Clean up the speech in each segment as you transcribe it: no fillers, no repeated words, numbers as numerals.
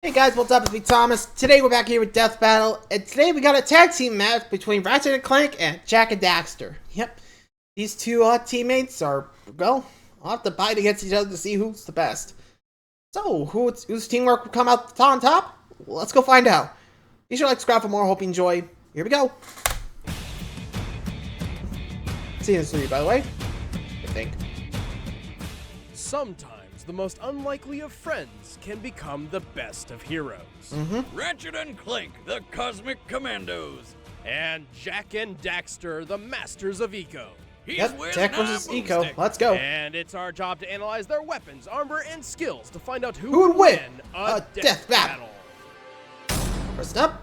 Hey guys, what's up? It's me, Thomas. Today we're back here with Death Battle, and today we got a tag team match between Ratchet Clank and Jak Daxter. Yep, these two teammates are, well, I'll have to fight against each other to see who's the best. So, whose teamwork will come out on top? Well, let's go find out. Be sure to like, subscribe for more. Hope you enjoy. Here we go. Season 3, by the way, I think. Sometimes the most unlikely of friends can become the best of heroes. Ratchet and Clank, the Cosmic Commandos. And Jak and Daxter, the masters of eco. He's Yep, wearing Tech an versus eye Eco. boomstick. Let's go. And it's our job to analyze their weapons, armor, and skills to find out who would win a death battle. First up,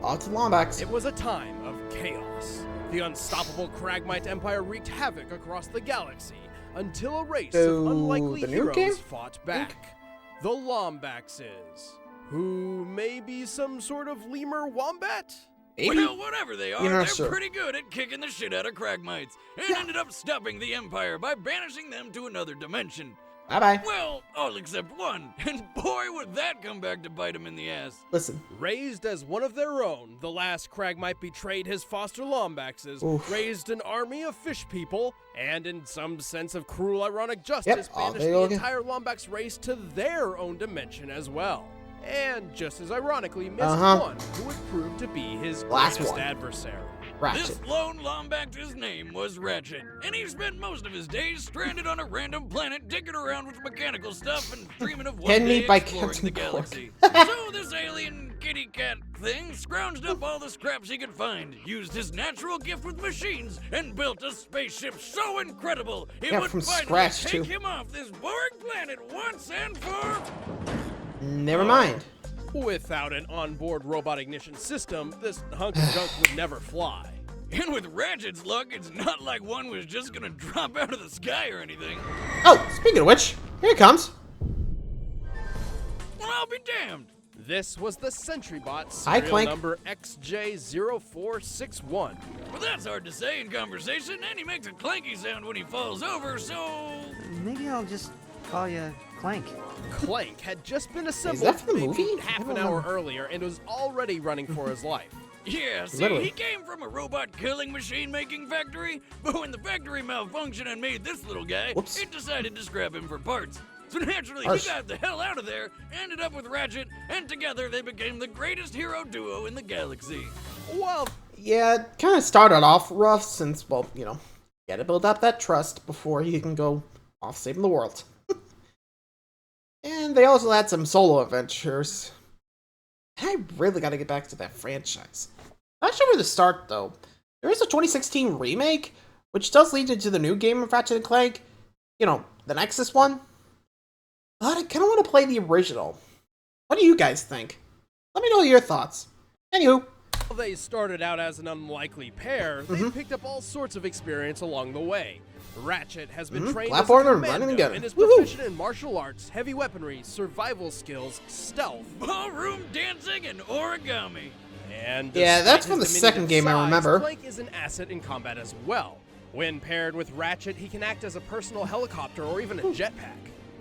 on to Lombax. It was a time of chaos. The unstoppable Kragmite Empire wreaked havoc across the galaxy until a race So, of unlikely the new heroes game? fought back. The Lombaxes, who may be some sort of lemur wombat? Maybe? Well, whatever they are, You're not they're sure. pretty good at kicking the shit out of Kragmites, and ended up stopping the Empire by banishing them to another dimension. Bye-bye. Well, all except one, and boy would that come back to bite him in the ass. Listen, Raised as one of their own, the last Kragmite betrayed his foster Lombaxes, Oof. raised an army of fish people, and in some sense of cruel ironic justice, oh, banished there you the go again. entire Lombax race to their own dimension as well. And just as ironically, missed one who would prove to be his Last greatest one. adversary. Ratchet. This lone Lombax's name was Ratchet, and he spent most of his days stranded on a random planet, digging around with mechanical stuff and dreaming of one day Handmade by exploring Captain the Cork. galaxy. So this alien kitty cat thing scrounged up all the scraps he could find, used his natural gift with machines, and built a spaceship so incredible it Yeah, would from finally scratch, take too. him off this boring planet once and for... Never mind. Without an onboard robot ignition system, this hunk of junk would never fly. And with Ratchet's luck, it's not like one was just gonna drop out of the sky or anything. Oh, speaking of which, here it comes. Well, I'll be damned. This was the Sentry Bot Hi, serial Clank. number XJ0461. Well, that's hard to say in conversation, and he makes a clanky sound when he falls over, so... Maybe I'll just call you Clank. Clank had just been assembled that from the maybe movie? half I an don't hour remember. earlier and was already running for his life. Yeah, see, Literally. he came from a robot killing machine making factory, but when the factory malfunctioned and made this little guy, Whoops. it decided to scrap him for parts. So naturally, Harsh. he got the hell out of there, ended up with Ratchet, and together they became the greatest hero duo in the galaxy. Well, Yeah, it kind of started off rough since, well, you know, you gotta build up that trust before you can go off saving the world. And they also had some solo adventures. I really gotta get back to that franchise. Not sure where to start, though. There is a 2016 remake, which does lead into the new game of Ratchet and Clank. You know, the Nexus one. But I kinda want to play the original. What do you guys think? Let me know your thoughts. Anywho. they started out as an unlikely pair, they picked up all sorts of experience along the way. Ratchet has been trained as a Platformer, running and commando gunning. and is Woohoo! proficient in martial arts, heavy weaponry, survival skills, stealth, Ballroom dancing and origami. and Yeah, despite that's from his the second diminutive game I size, remember. Clank is an asset in combat as well. When paired with Ratchet, he can act as a personal helicopter or even a jetpack.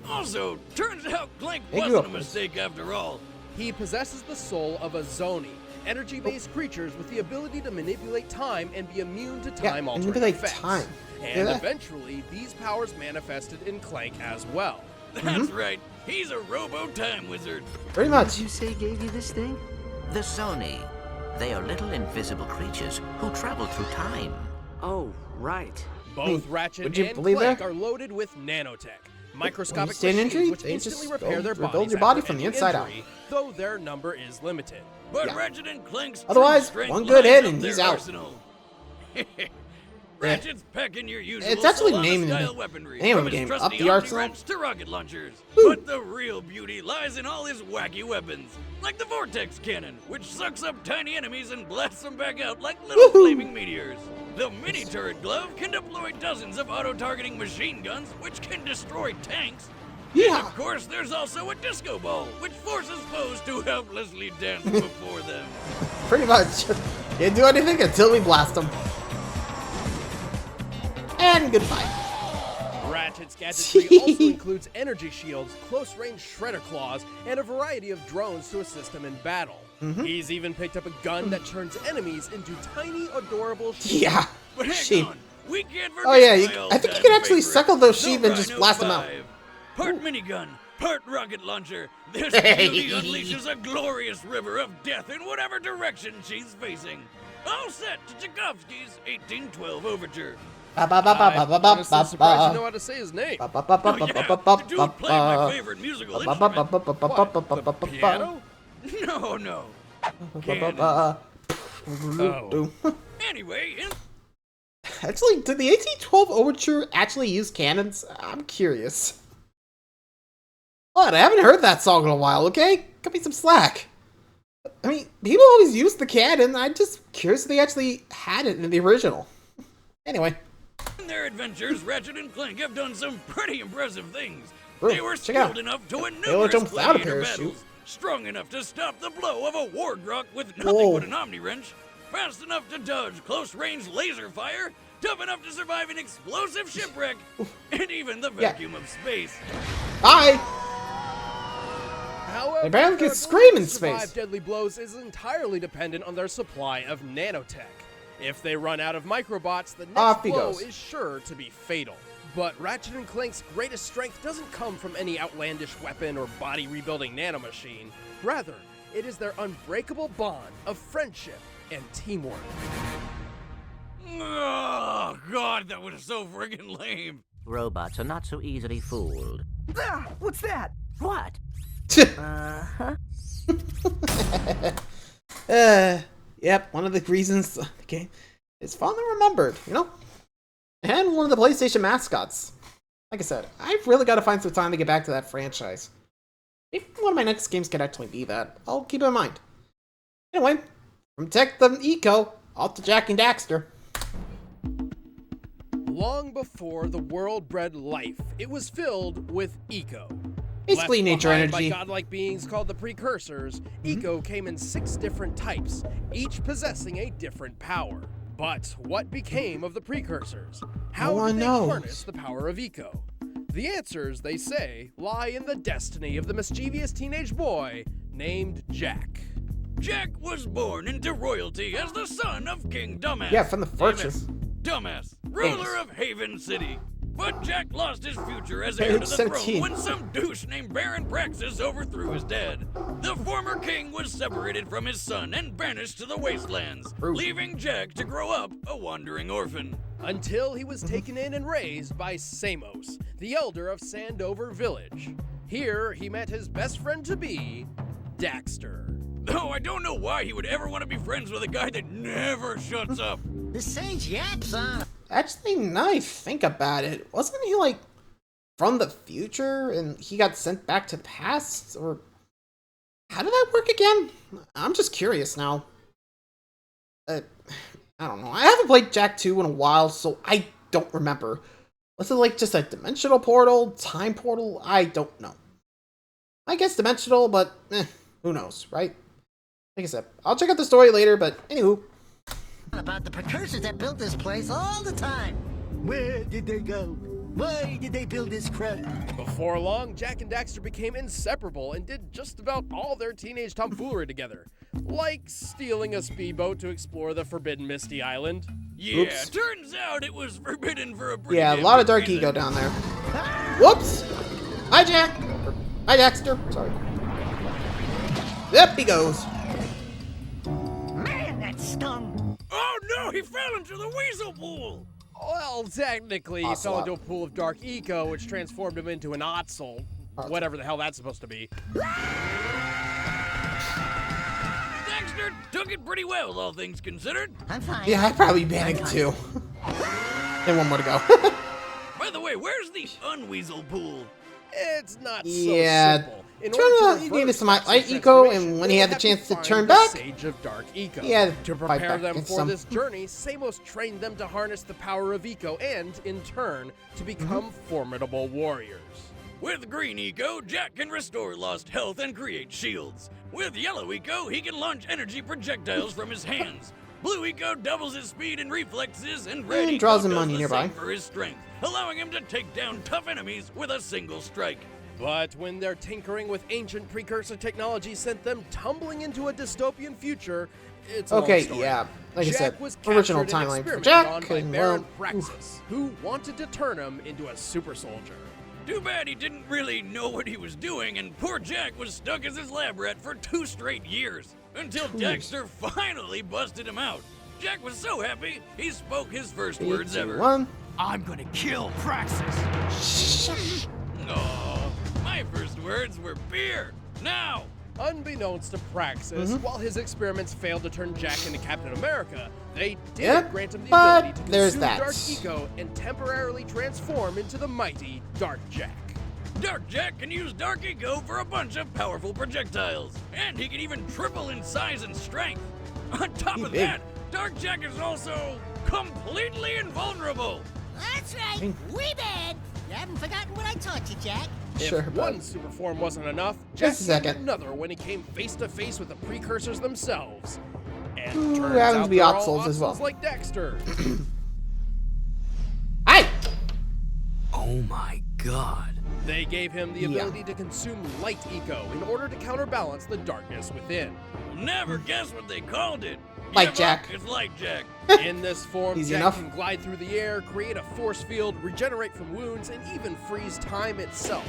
Also, turns out Clank Thank you, wasn't a Upwards. mistake after all. He possesses the soul of a Zoni, energy-based creatures with the ability to manipulate time and be immune to time-altering manipulate effects. time. And Yeah. eventually, these powers manifested in Clank as well. That's right, he's a robo-time wizard. Pretty much. Did you say gave you this thing? The Sony. They are little invisible creatures who travel through time. Oh, right. Both Ratchet would you and believe Clank that? are loaded with nanotech, microscopic stand machines injury, which they instantly just repair go their rebuild bodies your body after from the any inside out. injury, though their number is limited. But Yeah. Ratchet and Clank's Otherwise, true strength one good lies hit up and he's their out. arsenal. Ratchet's packing your usual It's actually Solana named in style the weaponry, name of from the his game, Up trusty the Arsenal. omni-wrench to rocket launchers. Woo. But the real beauty lies in all his wacky weapons, like the Vortex Cannon, which sucks up tiny enemies and blasts them back out like little Woohoo. flaming meteors. The mini turret glove can deploy dozens of auto-targeting machine guns, which can destroy tanks. And Yeah. of course, there's also a disco ball, which forces foes to helplessly dance before them. Pretty much. Can't do anything until we blast them. And goodbye. Ratchet's gadgetry also includes energy shields, close-range shredder claws, and a variety of drones to assist him in battle. He's even picked up a gun that turns enemies into tiny, adorable sheep. Yeah, But hang sheep. on, we can't forget Oh yeah, my I think you all-time can actually favorite, suckle those the sheep and just Rhino blast them out. 5. Part minigun, part rocket launcher. This beauty unleashes a glorious river of death in whatever direction she's facing. All set to Tchaikovsky's 1812 overture. I'm honestly surprised you know how to say his name. The dude played my favorite musical instrument. What, the piano? No. Cannons. Oh. Anyway, Actually, did the 1812 overture actually use cannons? I'm curious. What? I haven't heard that song in a while, okay? Cut me some slack. I mean, people always use the cannon. I'm just curious if they actually had it in the original. Anyway. in their adventures, Ratchet and Clank have done some pretty impressive things. Ooh, They were check it out. skilled enough to win They all numerous jump without a gladiator parachute. battles, strong enough to stop the blow of a wargrok with nothing Whoa. but an omni-wrench, fast enough to dodge close-range laser fire, tough enough to survive an explosive shipwreck, and even the vacuum of space. Bye! However, They barely their can scream in ability to survive space. deadly blows is entirely dependent on their supply of nanotech. If they run out of microbots, the Off next he blow goes. is sure to be fatal. But Ratchet and Clank's greatest strength doesn't come from any outlandish weapon or body-rebuilding nanomachine. Rather, it is their unbreakable bond of friendship and teamwork. Oh, God, that was so friggin' lame. Robots are not so easily fooled. Ah, what's that? What? Yep, one of the reasons the game is fondly remembered, you know? And one of the PlayStation mascots. Like I said, I've really got to find some time to get back to that franchise. Maybe one of my next games could actually be that. I'll keep it in mind. Anyway, from Tech the Eco, off to Jak and Daxter. Long before the world bred life, it was filled with eco. Basically Left nature behind energy. By godlike beings called the Precursors, eco came in 6 different types, each possessing a different power. But what became of the Precursors? How No did one they knows. harness the power of eco? The answers, they say, lie in the destiny of the mischievous teenage boy named Jak. Jak was born into royalty as the son of King Dumbass. Yeah, from the fortress. Dumbass, ruler of Haven City. But Jak lost his future as heir Page to the 17. throne when some douche named Baron Praxis overthrew his dad. The former king was separated from his son and banished to the wastelands, Rude. leaving Jak to grow up a wandering orphan. Until he was taken in and raised by Samos, the elder of Sandover Village. Here, he met his best friend-to-be, Daxter. Though I don't know why he would ever want to be friends with a guy that never shuts up. The sage yaps, huh? Actually, now I think about it, wasn't he like from the future and he got sent back to the past? Or how did that work again? I'm just curious now. I don't know. I haven't played Jak 2 in a while, so I don't remember. Was it like just a dimensional portal? Time portal? I don't know. I guess dimensional, but who knows, right? Like I said, I'll check out the story later, but anywho. About the precursors that built this place all the time. Where did they go? Why did they build this crap? Before long, Jak and Daxter became inseparable and did just about all their teenage tomfoolery together. Like stealing a speedboat to explore the forbidden Misty Island. Yeah, Oops. turns out it was forbidden for a pretty Yeah, a damn lot of good dark reason. ego down there. Whoops! Hi, Jak! Hi, Daxter. Sorry. Yep, he goes. Man, that stung. Oh no, he fell into the weasel pool! Well, technically, he fell Ocelot. into a pool of dark eco, which transformed him into an Otzel. Whatever the hell that's supposed to be. Daxter took it pretty well, all things considered. I'm fine. Yeah, I'd probably panic too. And one more to go. By the way, where's the unweasel pool? It's not Yeah, so simple. In turn order to on- he needed reverse some Daxter's light eco, and transformation, when he they had the would chance have to find turn the back, Sage of Dark Eco. he had To to fight prepare back them against for some. this journey, Samos trained them to harness the power of Eco and, in turn, to become formidable warriors. With green eco, Jak can restore lost health and create shields. With yellow eco, he can launch energy projectiles from his hands. Blue Eco doubles his speed and reflexes, and Red Eco draws him does money the nearby. same for his strength, allowing him to take down tough enemies with a single strike. But when their tinkering with ancient precursor technology sent them tumbling into a dystopian future, it's a long Okay, story. yeah. Like I Jak said, was original captured and timeline for experimented on Jak, by and Baron well, Praxis, who wanted to turn him into a super soldier. Too bad he didn't really know what he was doing, and poor Jak was stuck as his lab rat for 2 straight years, until Daxter finally busted him out. Jak was so happy, he spoke his first words ever. 1. I'm gonna kill Praxis. Oh, my first words were beer. Now, Unbeknownst to Praxis, while his experiments failed to turn Jak into Captain America, they did Yep, grant him the but ability to there's consume that. Dark Eco and temporarily transform into the mighty Dark Jak. Dark Jak can use Dark Eco for a bunch of powerful projectiles, and he can even triple in size and strength. On top of big. that, Dark Jak is also completely invulnerable. That's right. We bad. You haven't forgotten what I taught you, Jak. Sure, If but one super form wasn't enough, Jak Just a needed second. another when he came face to face with the precursors themselves. And Who turns happens out to be they're all Oxels as well. Oxels like Daxter. Hi! Oh my god. They gave him the Yeah. ability to consume light eco in order to counterbalance the darkness within. Never guess what they called it. Light Give Jak. up, It's Light Jak. In this form, Easy Jak enough. can glide through the air, create a force field, regenerate from wounds, and even freeze time itself.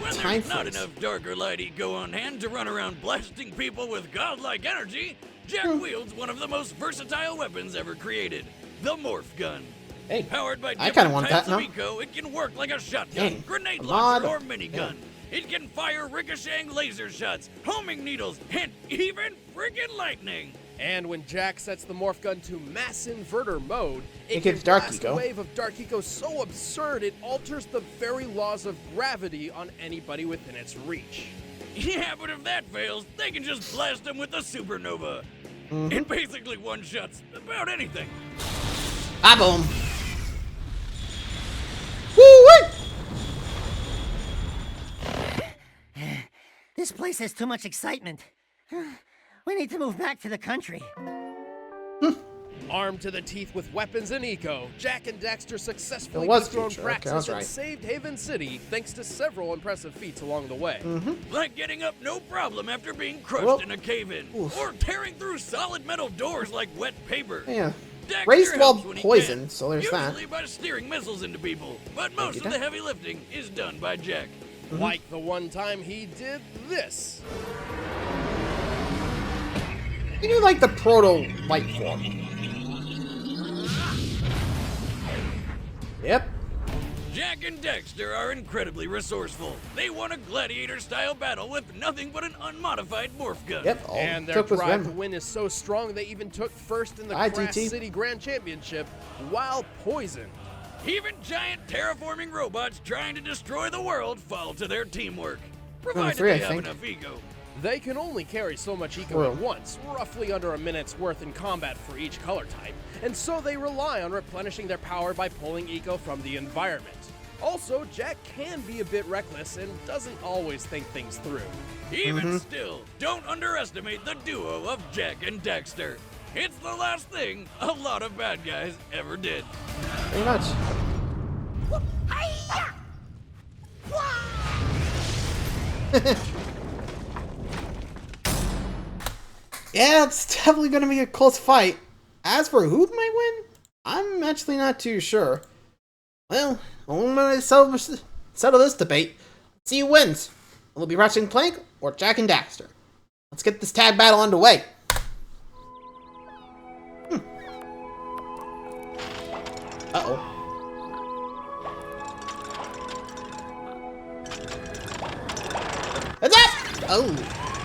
When Time there's not freeze. enough dark or light eco on hand to run around blasting people with godlike energy, Jak Hmm. wields one of the most versatile weapons ever created, the Morph Gun. Hey, Powered by I different kinda want types that of now. eco, it can work like a shotgun, Dang, grenade a launcher, mod. or minigun. It can fire ricocheting laser shots, homing needles, and even friggin' lightning. And when Jak sets the morph gun to mass inverter mode, it gives can Dark blast Eco. a wave of Dark Eco so absurd it alters the very laws of gravity on anybody within its reach. Yeah, but if that fails, they can just blast them with the supernova. Mm-hmm. It basically one-shots about anything. ah, boom. Woo-wee! This place has too much excitement. We need to move back to the country. Armed to the teeth with weapons and eco, Jak and Daxter successfully It was dethroned future. Okay, I Praxis was and right. saved Haven City thanks to several impressive feats along the way. Like getting up no problem after being crushed Well, in a cave-in. oof. Or tearing through solid metal doors like wet paper. Yeah. Daxter Raised while helps when he poisoned, can, so there's that. usually by steering missiles into people. But most of you, the Dak. heavy lifting is done by Jak. Like the one time he did this. You do like the proto light form. Yep. Jak and Daxter are incredibly resourceful. They won a gladiator-style battle with nothing but an unmodified morph gun. Yep. All And it their took was drive to them. win is so strong they even took first in the Hi, Crash TT. City Grand Championship while poisoned. Even giant terraforming robots trying to destroy the world fall to their teamwork. Provided free, I they have think. enough ego. They can only carry so much eco Well. at once, roughly under a minute's worth in combat for each color type, and so they rely on replenishing their power by pulling eco from the environment. Also, Jak can be a bit reckless and doesn't always think things through. Even still, don't underestimate the duo of Jak and Daxter. It's the last thing a lot of bad guys ever did. Pretty much. Hi-ya! Yeah, it's definitely going to be a close fight. As for who might win, I'm actually not too sure. Well, I'm going to settle this debate. Let's see who wins. Will it be Ratchet Clank or Jak and Daxter? Let's get this tag battle underway. Uh-oh. Heads up! Oh,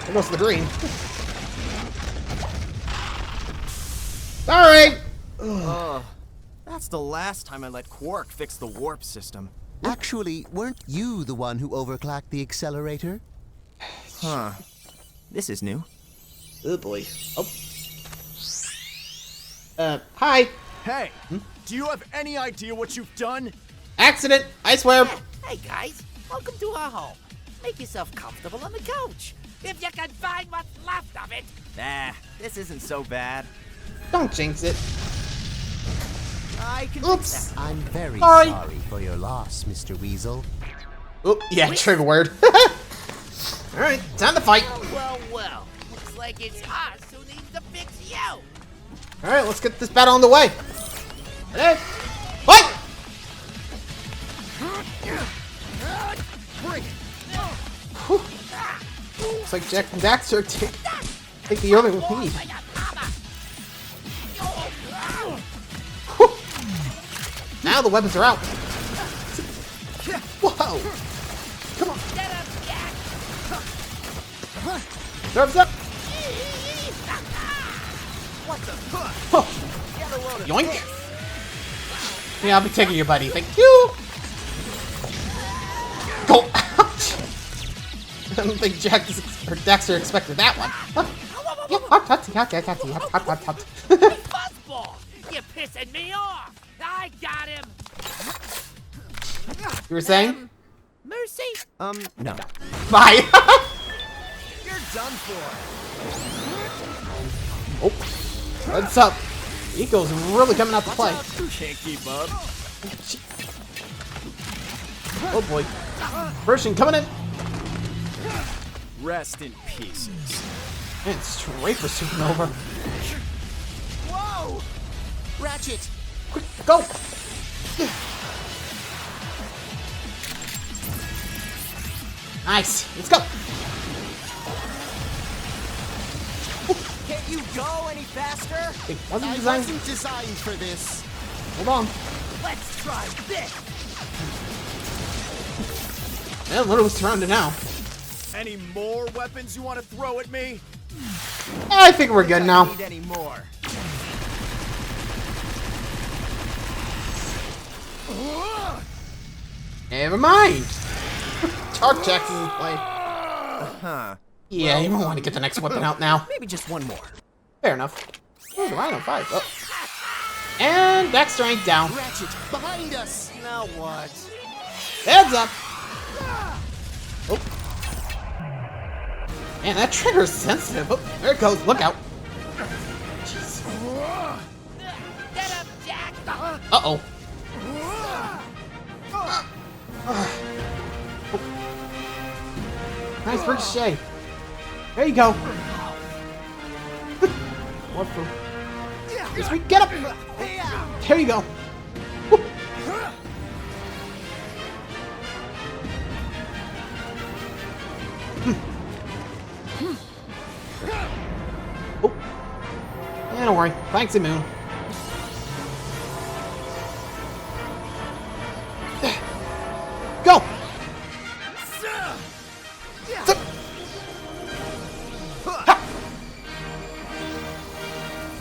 there goes the green. Sorry! That's the last time I let Quark fix the warp system. Actually, weren't you the one who overclocked the accelerator? Huh. This is new. Oh boy. Oh. Hi. Hey, do you have any idea what you've done? Accident, I swear. Hey guys, welcome to our home. Make yourself comfortable on the couch. If you can find what's left of it. Nah, this isn't so bad. Don't jinx it. I can Oops. fix that. I'm very Sorry. sorry for your loss, Mr. Weasel. Oop, yeah, trigger word. Alright, time to fight. Well. Looks like it's us who needs to fix you. Alright, let's get this battle on the way. Ready? Fight! Whew. Looks like Jak Daxter take the early lead. Whew. Now the weapons are out. Whoa! Come on. Serves up. Oh. Yoink. Yeah, I'll be taking you, buddy. Thank you. Go. Ouch. I don't think Daxter expected that one. Fuzzball! You're pissing me off. I got him. You were saying? Mercy? No. Bye. You're done for. Oh. What's up? Eco's really coming out to play. Can't keep up. Oh boy. Version coming in. Rest in pieces. And straight for Supernova. Whoa! Ratchet! Quick, go! Nice. Let's go. Can't you go any faster? It wasn't I designed. wasn't designed for this. Hold on. Let's try this. Yeah, literally surrounded now. Any more weapons you want to throw at me? I think we're good now. Need any more? Never mind. Charge Jackson's in play. Huh. Yeah, you might want to get the next weapon out now. Maybe just one more. Fair enough. Oh, the Rhino 5. Oh. And Daxter ain't down. Ratchet, behind us! Now what? Heads up. Oh. Man, that trigger's sensitive. Oh, there it goes. Look out. Jeez. Get up, Jack! Uh-oh. Nice ricochet. There you go. What for? Yes, we get up. There you go. Oh. Yeah, don't worry. Thanks, Moon. Go. Ha.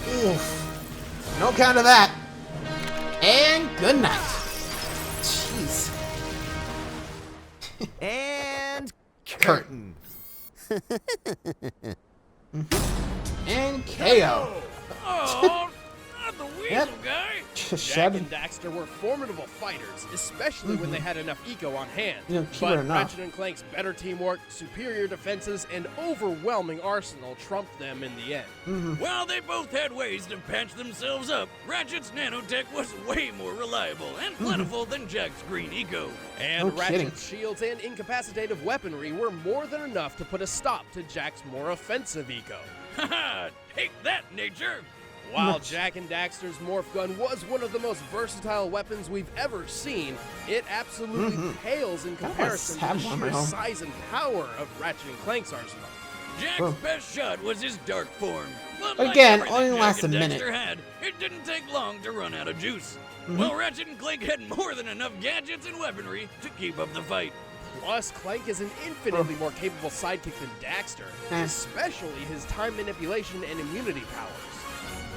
Oof. No count of that. And good night. Jeez. And Curtain. And KO. Oh, not the weasel Yep. guy. Jak Shed. and Daxter were formidable fighters, especially when they had enough eco on hand. Yeah, keep it But enough. Ratchet and Clank's better teamwork, superior defenses, and overwhelming arsenal trumped them in the end. While they both had ways to patch themselves up, Ratchet's nanotech was way more reliable and plentiful than Jak's green eco. And No kidding. Ratchet's shields and incapacitative weaponry were more than enough to put a stop to Jak's more offensive eco. Haha, take that, nature! While Jak and Daxter's morph gun was one of the most versatile weapons we've ever seen, it absolutely pales in comparison to the have one sheer at home. size and power of Ratchet and Clank's arsenal. Jak's Whoa. best shot was his dark form. But Again, like only everything lasts Jak a and minute. Daxter had, it didn't take long to run out of juice. Well, Ratchet and Clank had more than enough gadgets and weaponry to keep up the fight. Plus, Clank is an infinitely more capable sidekick than Daxter, Eh. especially his time manipulation and immunity powers.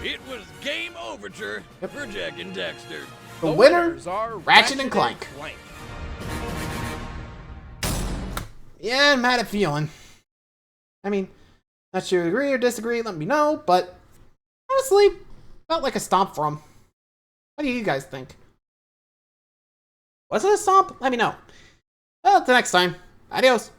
It was game overture for Jak and Daxter. The winner, winners are Ratchet and Clank. Yeah, I'm mad at feeling. I mean, not sure you agree or disagree, let me know, but honestly, felt like a stomp for him. What do you guys think? Was it a stomp? Let me know. Well, till next time. Adios.